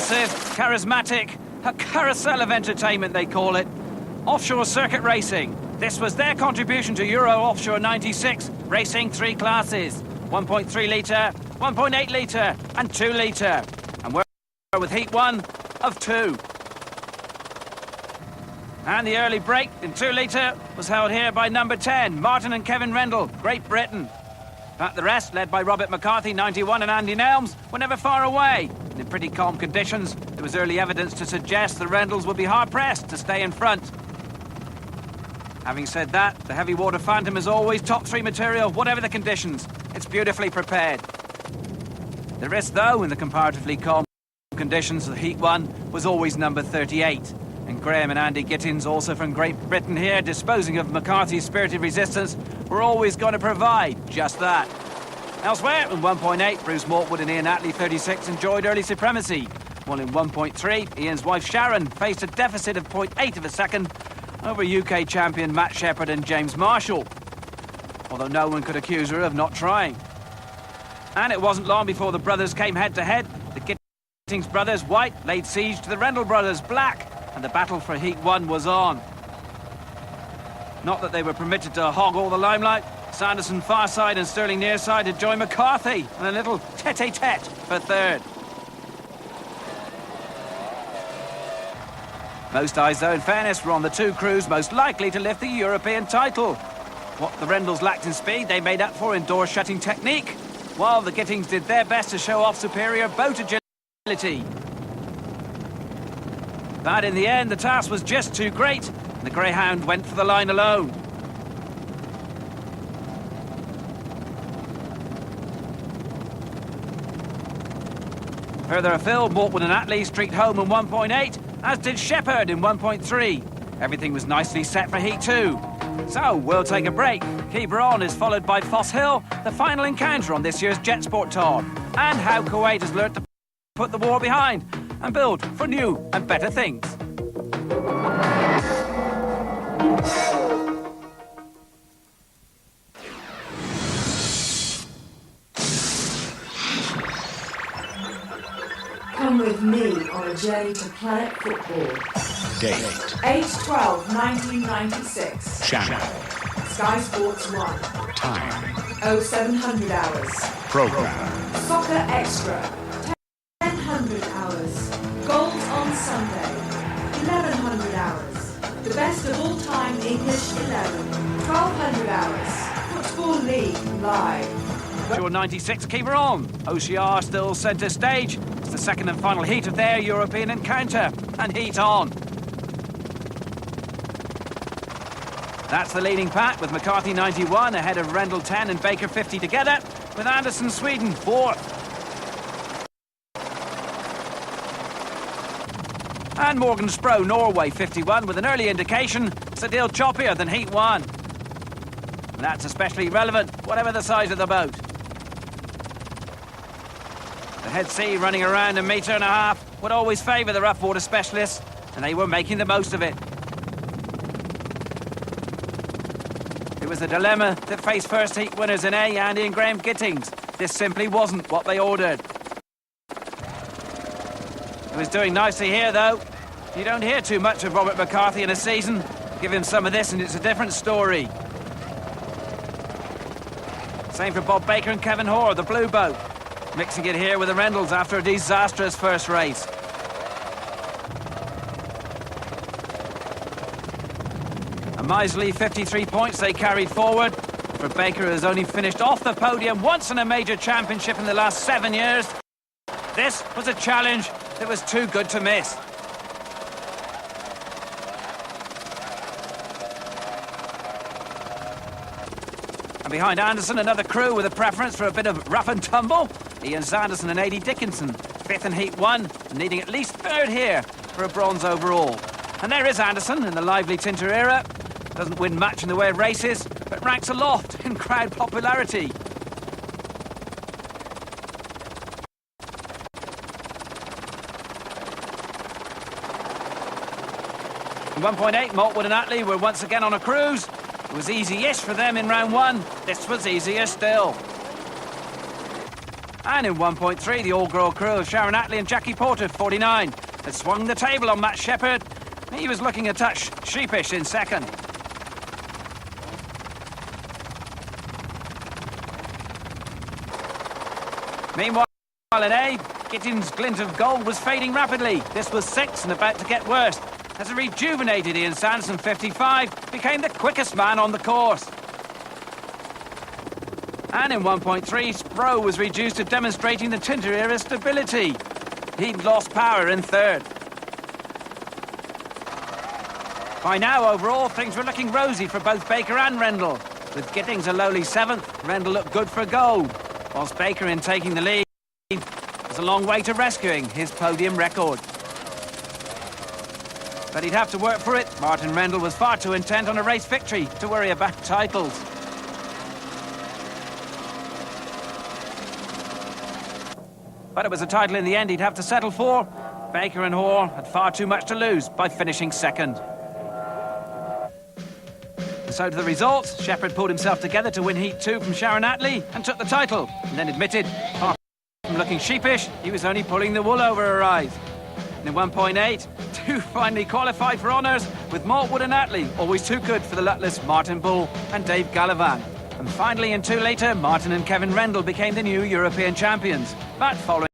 explosive, charismatic, a carousel of entertainment they call it. Offshore circuit racing. This was their contribution to Euro Offshore 96, racing 3 classes. 1.3 litre, 1.8 litre and 2 litre. And we're with Heat 1 of 2. And the early break in 2 litre was held here by number 10, Martin and Kevin Rendell, Great Britain. But the rest, led by Robert McCarthy, 91, and Andy Nelms, were never far away. And in pretty calm conditions, there was early evidence to suggest the Rendells would be hard-pressed to stay in front. Having said that, the heavy water Phantom is always top 3 material, whatever the conditions. It's beautifully prepared. The risk, though, in the comparatively calm conditions of Heat 1 was always number 38. And Graham and Andy Gittins, also from Great Britain here, disposing of McCarthy's spirited resistance, were always going to provide just that. Elsewhere, in 1.8, Bruce Mortwood and Ian Attlee, 36, enjoyed early supremacy, while in 1.3, Ian's wife Sharon faced a deficit of 0.8 of a second over UK champion Matt Shepherd and James Marshall, although no one could accuse her of not trying. And it wasn't long before the brothers came head-to-head. The Gittins brothers, white, laid siege to the Rendell brothers, black, and the battle for Heat 1 was on. Not that they were permitted to hog all the limelight. Sanderson far side and Sterling near side had joined McCarthy in a little tete-a-tete for third. Most eyes, though, in fairness, were on the 2 crews most likely to lift the European title. What the Rendells lacked in speed, they made up for in door-shutting technique, while the Gittins did their best to show off superior boat agility. But in the end, the task was just too great, and the Greyhound went for the line alone. Further afield, Mortwood and Attlee streaked home in 1.8, as did Shepherd in 1.3. Everything was nicely set for Heat 2. So, we'll take a break. Quiberon is followed by Foss Hill, the final encounter on this year's Jet Sport Tour, and how Kuwait has learnt to put the war behind and build for new and better things. Come with me on a journey to Planet Football. Date 8/12/1996. Channel Sky Sports 1. Time 0700 hours. Program Soccer Extra. 1000 hours. Goals on Sunday. 1100 hours. The best of all time English 11. 1200 hours. Football League Live. Tour 96 Quiberon. OCR still centre stage. It's the second and final heat of their European encounter. And heat on. That's the leading pack, with McCarthy 91 ahead of Rendell 10 and Baker 50 together, with Anderson Sweden 4th. And Morgan Spro Norway 51 with an early indication it's a deal choppier than Heat 1. And that's especially relevant, whatever the size of the boat. The head sea running around 1.5 meters would always favour the rough water specialists, and they were making the most of it. It was the dilemma that faced first heat winners in A, Andy and Graham Gittins. This simply wasn't what they ordered. He was doing nicely here, though. You don't hear too much of Robert McCarthy in a season. Give him some of this and it's a different story. Same for Bob Baker and Kevin Hoare, the blue boat. Mixing it here with the Rendells after a disastrous first race. A miserly 53 points they carried forward. For Baker, who has only finished off the podium once in a major championship in the last 7 years. This was a challenge that was too good to miss. And behind Anderson, another crew with a preference for a bit of rough and tumble. Ian Sanderson and A.D. Dickinson, 5th in Heat 1, needing at least 3rd here for a bronze overall. And there is Anderson in the lively Tinter era. Doesn't win much in the way of races, but ranks aloft in crowd popularity. In 1.8, Mortwood and Attlee were once again on a cruise. It was easy-ish for them in round 1. This was easier still. And in 1.3, the all-girl crew of Sharon Attlee and Jackie Porter, 49, had swung the table on Matt Shepherd. He was looking a touch sheepish in second. Meanwhile, at A, Gittins' glint of gold was fading rapidly. This was 6 and about to get worse, as a rejuvenated Ian Sanderson, 55, became the quickest man on the course. And in 1.3, Spro was reduced to demonstrating the Tinter era stability. He'd lost power in third. By now, overall, things were looking rosy for both Baker and Rendell. With Gittins a lowly 7th, Rendell looked good for gold, whilst Baker, in taking the lead, was a long way to rescuing his podium record. But he'd have to work for it. Martin Rendell was far too intent on a race victory to worry about titles. But it was a title in the end he'd have to settle for. Baker and Hoare had far too much to lose by finishing second. And so to the results, Shepherd pulled himself together to win Heat 2 from Sharon Attlee and took the title, and then admitted, far from looking sheepish, he was only pulling the wool over her eyes. And in 1.8, 2 finally qualified for honours, with Maltwood and Attlee, always too good for the luckless Martin Bull and Dave Gallivan. And finally, in 2 later, Martin and Kevin Rendell became the new European champions. But following